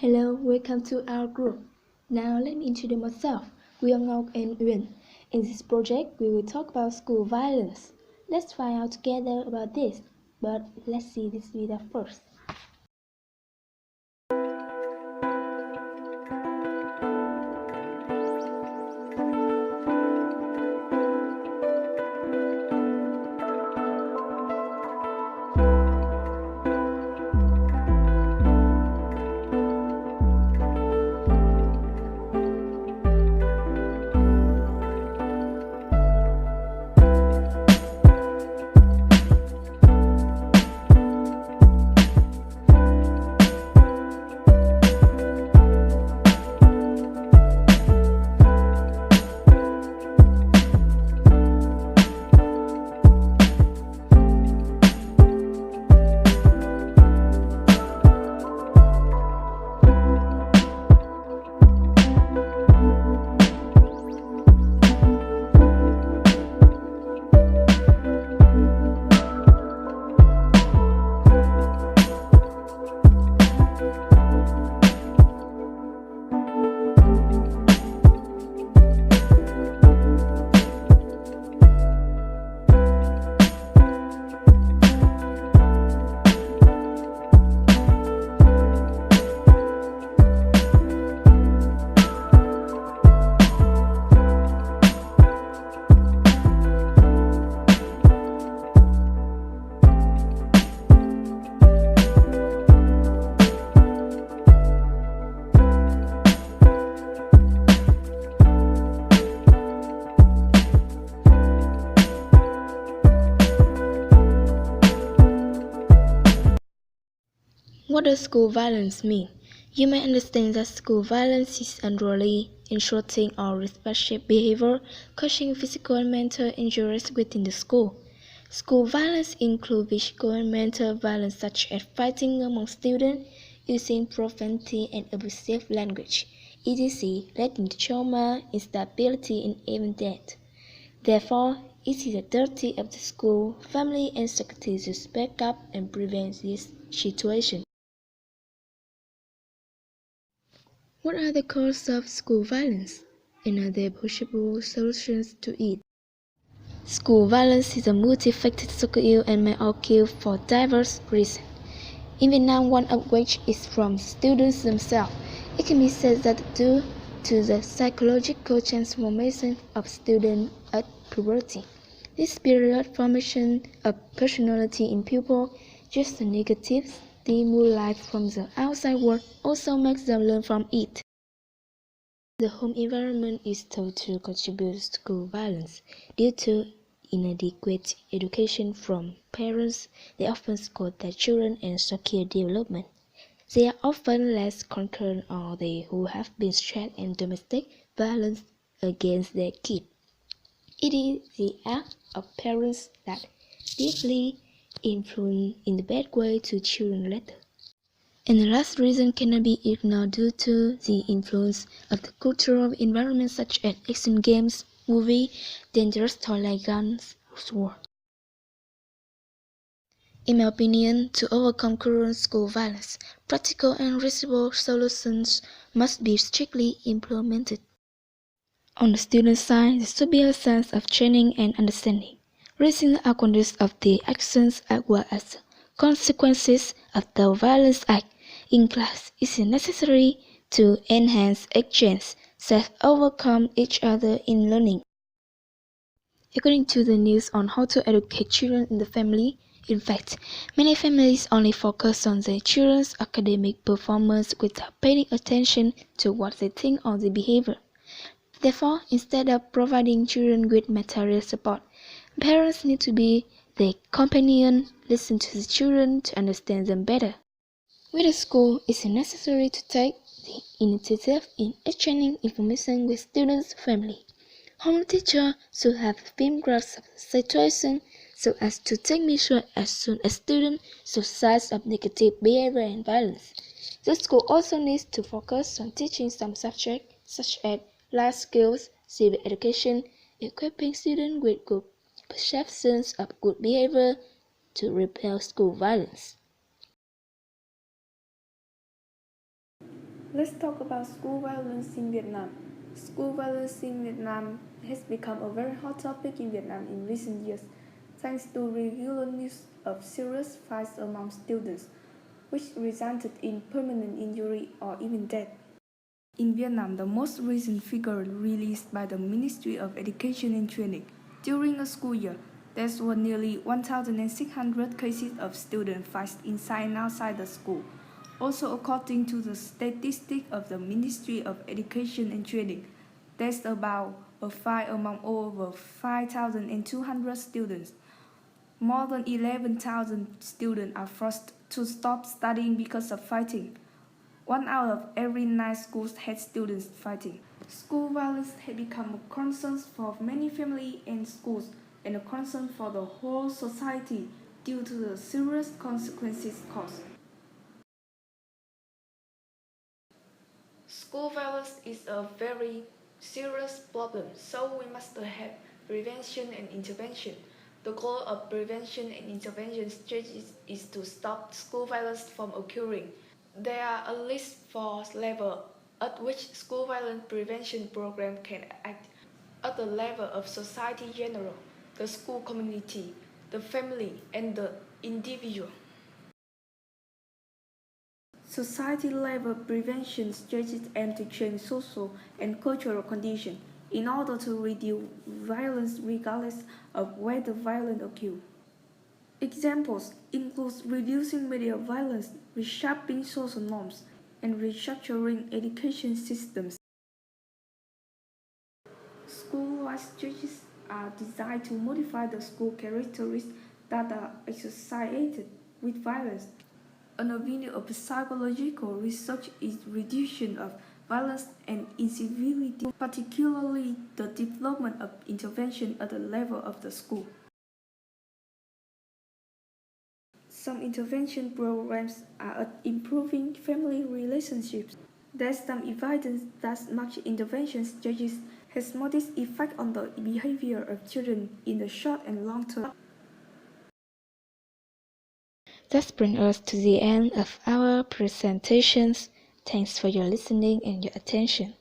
Hello, welcome to our group. Now let me introduce myself. We are Ngọc and Uyên. In this project, we will talk about school violence. Let's find out together about this. But let's see this video first. What does school violence mean? You may understand that school violence is unruly, insulting or repressive behavior, causing physical and mental injuries within the school. School violence includes physical and mental violence such as fighting among students, using profanity and abusive language, etc., leading to trauma, instability, and even death. Therefore, it is the duty of the school, family, and society to speak up and prevent this situation. What are the causes of school violence, and are there possible solutions to it? School violence is a multifaceted social ill and may occur for diverse reasons. In Vietnam, one of which is from students themselves. It can be said that due to the psychological transformation of students at puberty, this period formation of personality in pupils, just the negative stimuli from the outside world also makes them learn from it. The home environment is thought to contribute to school violence. Due to inadequate education from parents, they often scold their children and secure development. They are often less concerned or they who have been stressed in domestic violence against their kids. It is the act of parents that deeply influence in the bad way to children later. And the last reason cannot be ignored due to the influence of the cultural environment such as action games, movies, dangerous toys like guns, war. In my opinion, to overcome current school violence, practical and reasonable solutions must be strictly implemented. On the student side, there should be a sense of training and understanding, raising the awareness of the actions as well as the consequences of the violence act in class is necessary to enhance exchange, self-overcome each other in learning. According to the news on how to educate children in the family, in fact, many families only focus on their children's academic performance without paying attention to what they think or their behavior. Therefore, instead of providing children with material support, parents need to be their companion, listen to the children to understand them better. With the school, it is necessary to take the initiative in exchanging information with students' family. Home teacher should have a firm grasp of the situation so as to take measures as soon as students show signs of negative behavior and violence. The school also needs to focus on teaching some subjects such as life skills, civic education, equipping students with good perceptions of good behavior to repel school violence. Let's talk about school violence in Vietnam. School violence in Vietnam has become a very hot topic in Vietnam in recent years, thanks to regular news of serious fights among students, which resulted in permanent injury or even death. In Vietnam, the most recent figure released by the Ministry of Education and Training, during a school year, there were nearly 1,600 cases of student fights inside and outside the school. Also, according to the statistic of the Ministry of Education and Training, there's about a fight among over 5,200 students. More than 11,000 students are forced to stop studying because of fighting. 1 out of every 9 schools had students fighting. School violence has become a concern for many families and schools, and a concern for the whole society due to the serious consequences caused. School violence is a very serious problem, so we must have prevention and intervention. The goal of prevention and intervention strategies is to stop school violence from occurring. There are at least 4 levels at which school violence prevention program can act: at the level of society in general, the school community, the family, and the individual. Society-level prevention strategies aim to change social and cultural conditions in order to reduce violence regardless of where the violence occurs. Examples include reducing media violence, reshaping social norms, and restructuring education systems. School-wide strategies are designed to modify the school characteristics that are associated with violence. An avenue of psychological research is reduction of violence and incivility, particularly the development of intervention at the level of the school. Some intervention programs are at improving family relationships. There's some evidence that much intervention strategies has modest effect on the behavior of children in the short and long term. That brings us to the end of our presentations. Thanks for your listening and your attention.